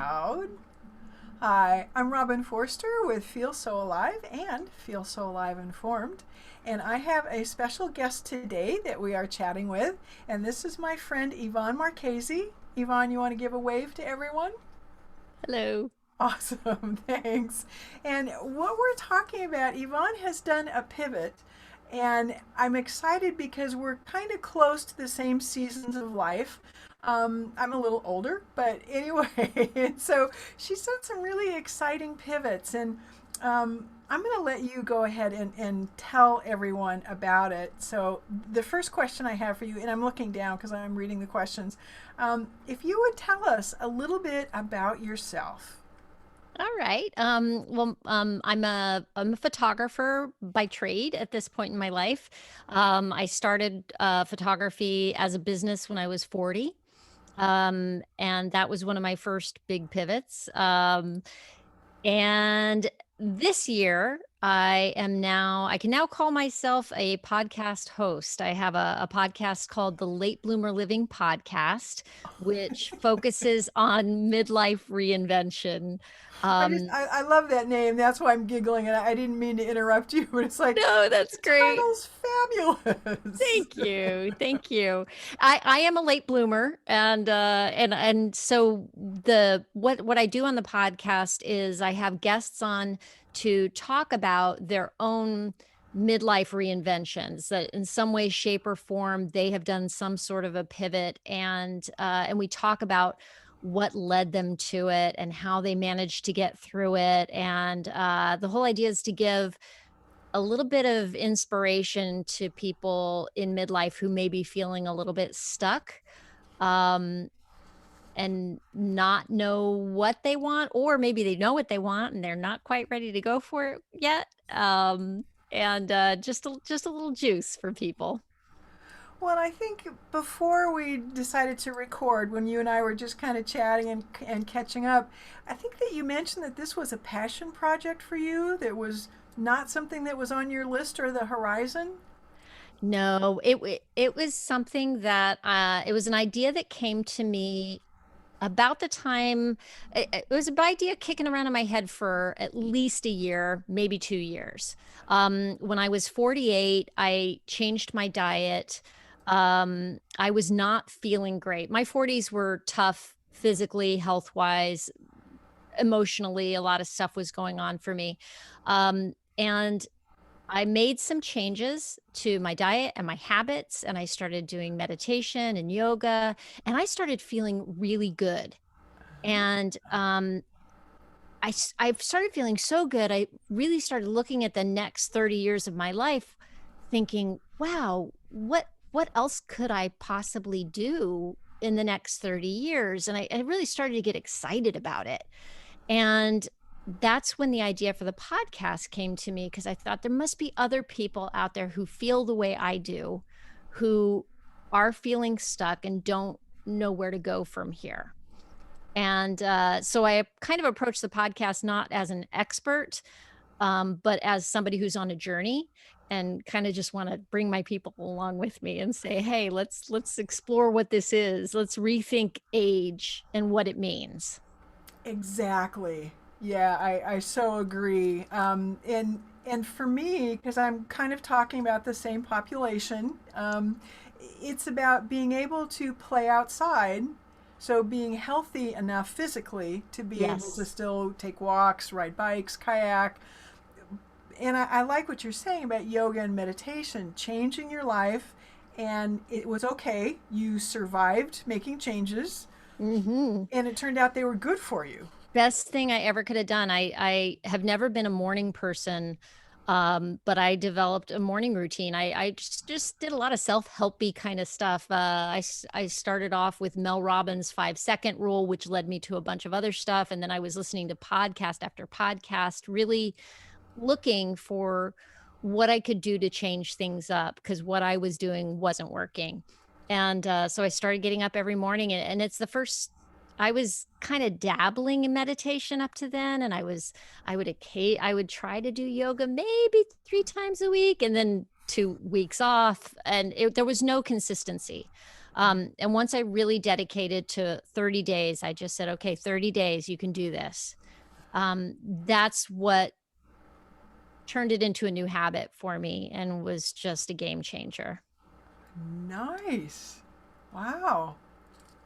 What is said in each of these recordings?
Out. Hi, I'm Robin Forster with Feel So Alive and Feel So Alive Informed. And I have a special guest today that we are chatting with. And this is my friend Yvonne Marchese. Yvonne, you want to give a wave to everyone? Hello. Awesome, thanks. And what we're talking about, Yvonne has done a pivot, and I'm excited because we're kind of close to the same seasons of life. I'm a little older, but anyway, and so she's done some really exciting pivots, and I'm going to let you go ahead and tell everyone about it. So, the first question I have for you, and I'm looking down because I'm reading the questions, if you would tell us a little bit about yourself. All right. I'm a photographer by trade at this point in my life. I started photography as a business when I was 40. And that was one of my first big pivots. And this year, I can now call myself a podcast host. I have a podcast called the Late Bloomer Living Podcast, which focuses on midlife reinvention. Um, I love that name. That's why I'm giggling, and I didn't mean to interrupt you, but it's like no, that's the great. title's fabulous. Thank you. Thank you. I am a late bloomer and so what I do on the podcast is I have guests on to talk about their own midlife reinventions that in some way shape or form they have done some sort of a pivot and we talk about what led them to it and how they managed to get through it and the whole idea is to give a little bit of inspiration to people in midlife who may be feeling a little bit stuck, um, and not know what they want, or maybe they know what they want and they're not quite ready to go for it yet. And just a little juice for people. Well, I think before we decided to record, when you and I were just kind of chatting and catching up, I think that you mentioned that this was a passion project for you, that was not something that was on your list or the horizon. No, it was something that it was an idea that came to me about the time it was an idea kicking around in my head for at least a year, maybe 2 years. When I was 48, I changed my diet. I was not feeling great. My 40s were tough physically, health wise, emotionally. A lot of stuff was going on for me. And I made some changes to my diet and my habits, and I started doing meditation and yoga, and I started feeling really good. And I've started feeling so good. I really started looking at the next 30 years of my life, thinking, "Wow, what else could I possibly do in the next 30 years?" And I really started to get excited about it. And that's when the idea for the podcast came to me because I thought there must be other people out there who feel the way I do, who are feeling stuck and don't know where to go from here. And so I kind of approached the podcast not as an expert, but as somebody who's on a journey and kind of just want to bring my people along with me and say, "Hey, let's explore what this is. Let's rethink age and what it means." Exactly. Yeah, I so agree. And for me, because I'm kind of talking about the same population, it's about being able to play outside. So being healthy enough physically to be able to Yes. still take walks, ride bikes, kayak. And I like what you're saying about yoga and meditation, changing your life. And it was okay. You survived making changes, Mhm. and it turned out they were good for you. Best thing I ever could have done. I have never been a morning person, but I developed a morning routine. I just did a lot of self-helpy kind of stuff. I started off with Mel Robbins' 5-second rule, which led me to a bunch of other stuff, and then I was listening to podcast after podcast, really looking for what I could do to change things up because what I was doing wasn't working. And so I started getting up every morning, and it's the first. I was kind of dabbling in meditation up to then, and I would try to do yoga maybe 3 times a week, and then 2 weeks off, and there was no consistency. And once I really dedicated to 30 days, I just said, okay, 30 days, you can do this. That's what turned it into a new habit for me and was just a game changer. Nice. Wow.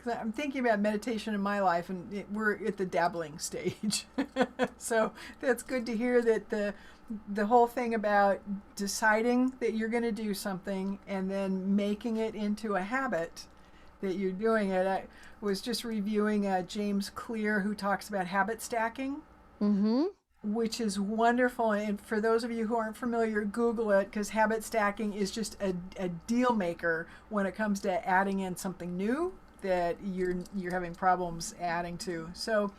'Cause I'm thinking about meditation in my life, and we're at the dabbling stage. So that's good to hear that the whole thing about deciding that you're going to do something and then making it into a habit that you're doing it. I was just reviewing James Clear, who talks about habit stacking, Mm-hmm. which is wonderful. And for those of you who aren't familiar, Google it, because habit stacking is just a deal maker when it comes to adding in something new that you're having problems adding to. So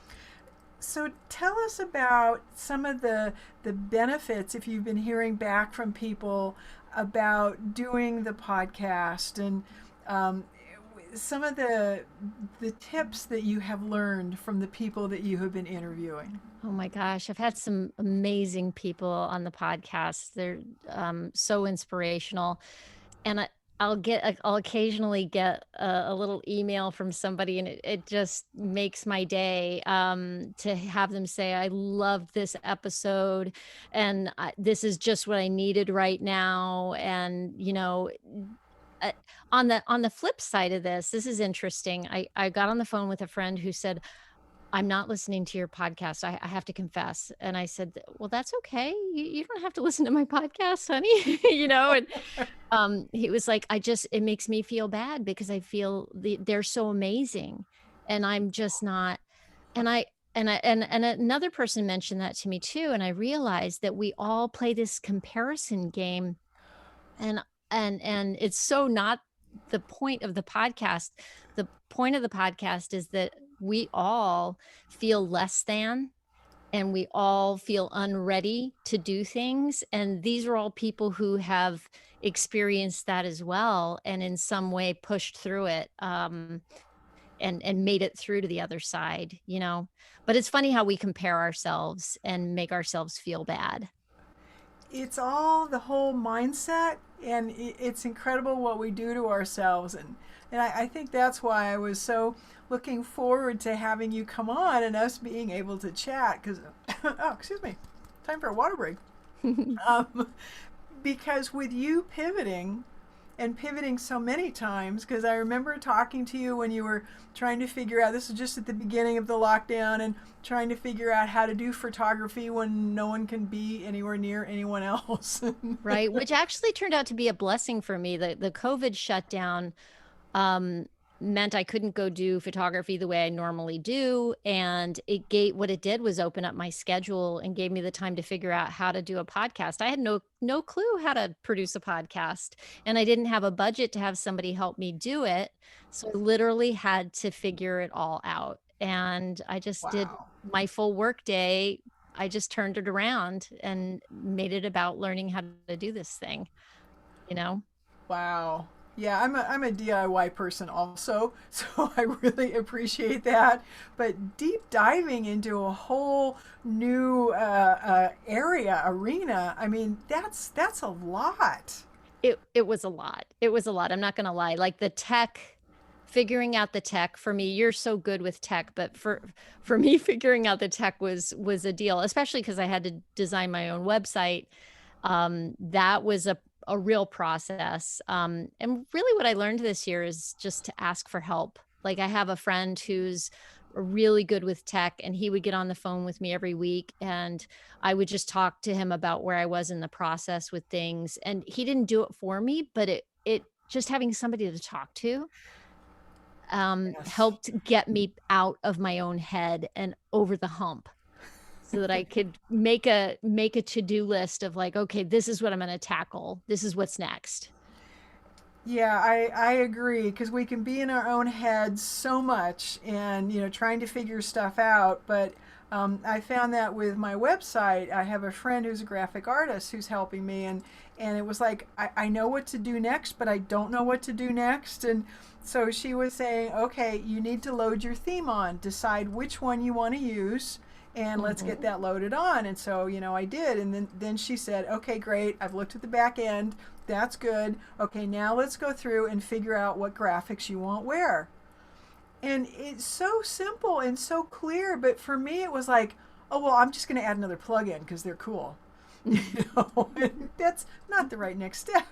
tell us about some of the benefits, if you've been hearing back from people about doing the podcast, and um, some of the tips that you have learned from the people that you have been interviewing. Oh my gosh, I've had some amazing people on the podcast. They're so inspirational. And I'll occasionally get a little email from somebody, and it just makes my day to have them say, I loved this episode, and this is just what I needed right now. And, uh, on the flip side of this is interesting. I got on the phone with a friend who said, I'm not listening to your podcast. I have to confess. And I said, well, that's okay. You don't have to listen to my podcast, honey. And he was like, it makes me feel bad because I feel they're so amazing. And I'm just not. And and another person mentioned that to me too. And I realized that we all play this comparison game, and and it's so not the point of the podcast. The point of the podcast is that we all feel less than, and we all feel unready to do things, and these are all people who have experienced that as well, and in some way pushed through it, and made it through to the other side. But it's funny how we compare ourselves and make ourselves feel bad. It's all the whole mindset, and it's incredible what we do to ourselves. And I think that's why I was so looking forward to having you come on and us being able to chat, because oh, excuse me, time for a water break. um, because with you pivoting and pivoting so many times, because I remember talking to you when you were trying to figure out, this was just at the beginning of the lockdown, and trying to figure out how to do photography when no one can be anywhere near anyone else. Right, which actually turned out to be a blessing for me. The COVID shutdown um, meant I couldn't go do photography the way I normally do. And what it did was open up my schedule and gave me the time to figure out how to do a podcast. I had no clue how to produce a podcast, and I didn't have a budget to have somebody help me do it. So I literally had to figure it all out. And I just did Wow. my full work day. I just turned it around and made it about learning how to do this thing, you know? Wow. Yeah, I'm a DIY person also, so I really appreciate that. But deep diving into a whole new arena. I mean, that's a lot. It was a lot. It was a lot. I'm not gonna lie. Like figuring out the tech for me, you're so good with tech, but for me, figuring out the tech was a deal, especially because I had to design my own website. That was a real process. And really what I learned this year is just to ask for help. Like, I have a friend who's really good with tech, and he would get on the phone with me every week, and I would just talk to him about where I was in the process with things. And he didn't do it for me, but it just having somebody to talk to Yes. helped get me out of my own head and over the hump, so that I could make a to-do list of like, okay, this is what I'm going to tackle. This is what's next. Yeah, I agree, because we can be in our own heads so much, and trying to figure stuff out. But I found that with my website. I have a friend who's a graphic artist who's helping me, and it was like I know what to do next, but I don't know what to do next. And so she was saying, okay, you need to load your theme on, decide which one you want to use, and let's get Mhm. that loaded on. And so, I did. And then she said, okay, great. I've looked at the back end. That's good. Okay, now let's go through and figure out what graphics you want where. And it's so simple and so clear, but for me, it was like, oh, well, I'm just going to add another plugin because they're cool. And that's not the right next step.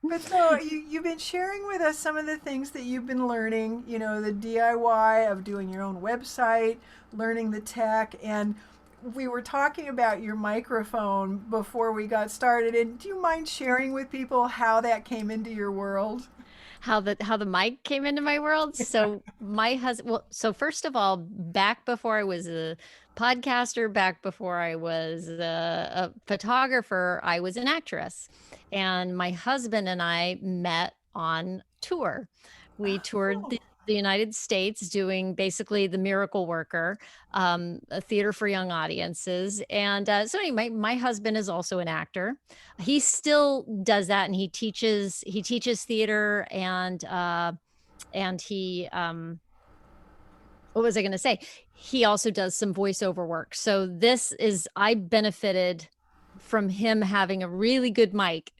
But so you've been sharing with us some of the things that you've been learning, the DIY of doing your own website, learning the tech, and we were talking about your microphone before we got started. And do you mind sharing with people how that came into your world? How the mic came into my world. So my husband, well, so first of all, back before I was a podcaster, back before I was a photographer, I was an actress. And my husband and I met on tour. We toured Oh, the United States doing basically the miracle worker, a theater for young audiences. And so anyway, my husband is also an actor. He still does that, and he teaches theater, and he what was I going to say? He also does some voiceover work. So I benefited from him having a really good mic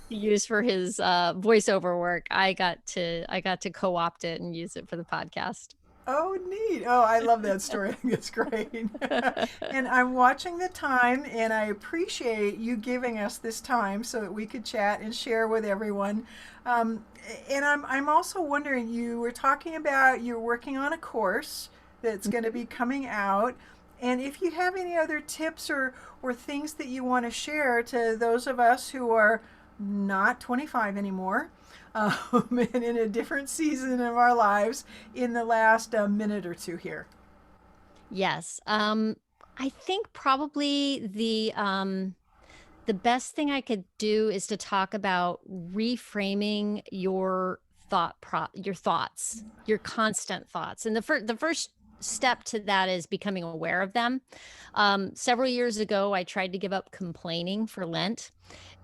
to use for his voiceover work. I got to co-opt it and use it for the podcast. oh, neat. Oh, I love that story. I think it's great. And I'm watching the time, and I appreciate you giving us this time so that we could chat and share with everyone. Um, and I'm also wondering, you were talking about you're working on a course that's going to be coming out. And if you have any other tips or things that you want to share to those of us who are not 25 anymore, and in a different season of our lives in the last minute or two here. Yes. I think probably the best thing I could do is to talk about reframing your thoughts, your constant thoughts. And the first step to that is becoming aware of them. Several years ago, I tried to give up complaining for Lent.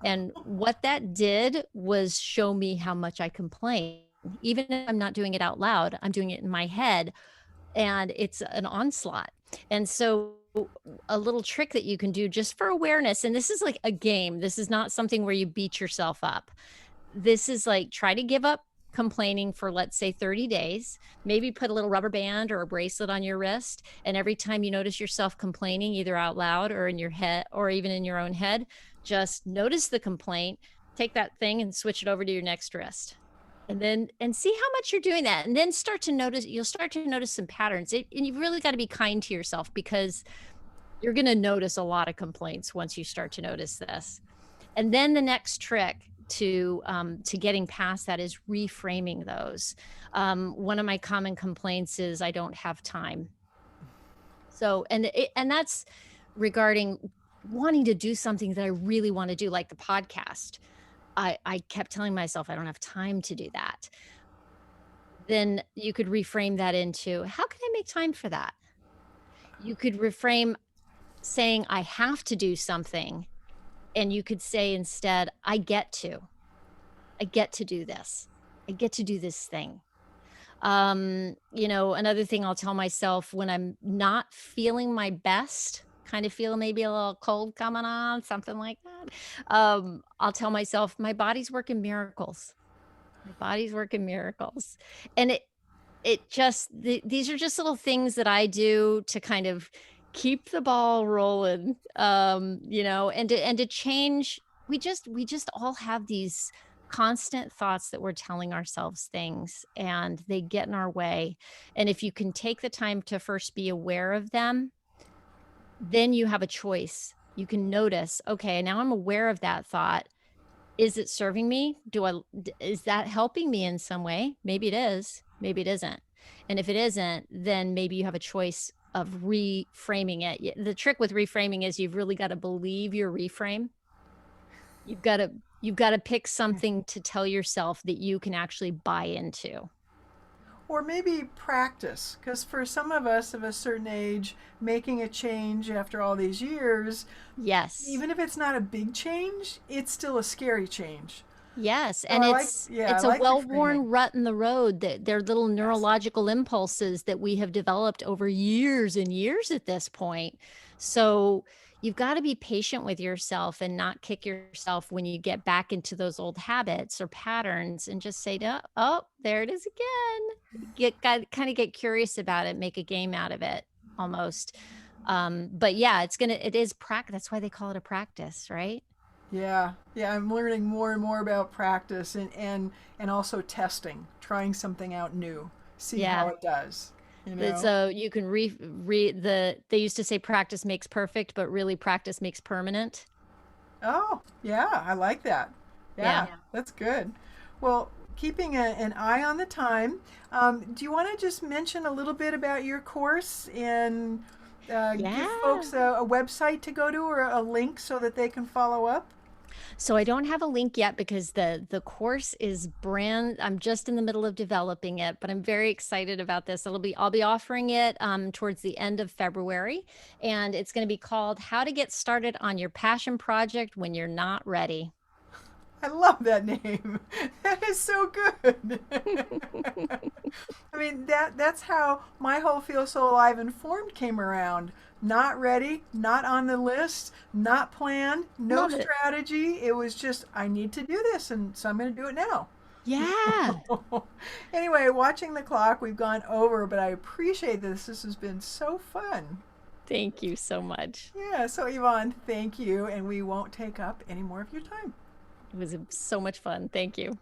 And what that did was show me how much I complain. Even if I'm not doing it out loud, I'm doing it in my head, and it's an onslaught. And so a little trick that you can do just for awareness, and this is like a game. This is not something where you beat yourself up. This is like try to give up complaining for, let's say, 30 days. Maybe put a little rubber band or a bracelet on your wrist, and every time you notice yourself complaining, either out loud or in your head or even in your own head, just notice the complaint, take that thing and switch it over to your next wrist, and see how much you're doing that, and then you'll start to notice some patterns. And you've really got to be kind to yourself, because you're going to notice a lot of complaints once you start to notice this. And then the next trick to getting past that is reframing those. One of my common complaints is I don't have time. So, and that's regarding wanting to do something that I really want to do, like the podcast. I kept telling myself I don't have time to do that. Then you could reframe that into, how can I make time for that? You could reframe saying I have to do something, and you could say instead, I get to do this. I get to do this thing. Another thing I'll tell myself when I'm not feeling my best, kind of feel maybe a little cold coming on, something like that. I'll tell myself my body's working miracles. My body's working miracles. And these are just little things that I do to kind of keep the ball rolling, and to change. We just all have these constant thoughts that we're telling ourselves things, and they get in our way. And if you can take the time to first be aware of them, then you have a choice. You can notice, okay, now I'm aware of that thought. Is it serving me? Is that helping me in some way? Maybe it is, maybe it isn't. And if it isn't, then maybe you have a choice of reframing it. The trick with reframing is you've really got to believe your reframe. You've got to pick something to tell yourself that you can actually buy into. or maybe practice. Because for some of us of a certain age, making a change after all these years, Yes. even if it's not a big change, it's still a scary change. Yes, So and I it's a like reframing. well-worn rut in the road that they're little Yes. neurological impulses that we have developed over years and years at this point. So you've got to be patient with yourself and not kick yourself when you get back into those old habits or patterns and just say, "No, oh, there it is again." Got kind of get curious about it, make a game out of it almost. But yeah, it is practice. That's why they call it a practice, right? Yeah, yeah, I'm learning more and more about practice and also testing, trying something out new, see how Yeah. it does, you know? So you can they used to say practice makes perfect, but really practice makes permanent. Oh, yeah, I like that. Yeah. Yeah, that's good. Well, keeping an eye on the time, do you want to just mention a little bit about your course and give Yeah. folks a website to go to or a link so that they can follow up? So I don't have a link yet because the course is I'm just in the middle of developing it, but I'm very excited about this. I'll be offering it towards the end of February, and it's going to be called How to Get Started on Your Passion Project When You're Not Ready. I love that name. That is so good. I mean that's how my whole Feel So Alive Informed came around. Not ready, not on the list, not planned, no Love it. strategy. It was just I need to do this and so I'm going to do it now. Yeah. Anyway, watching the clock, we've gone over, but I appreciate this. This has been so fun. Thank you so much. Yeah, so Yvonne, thank you, and we won't take up any more of your time. It was so much fun. Thank you.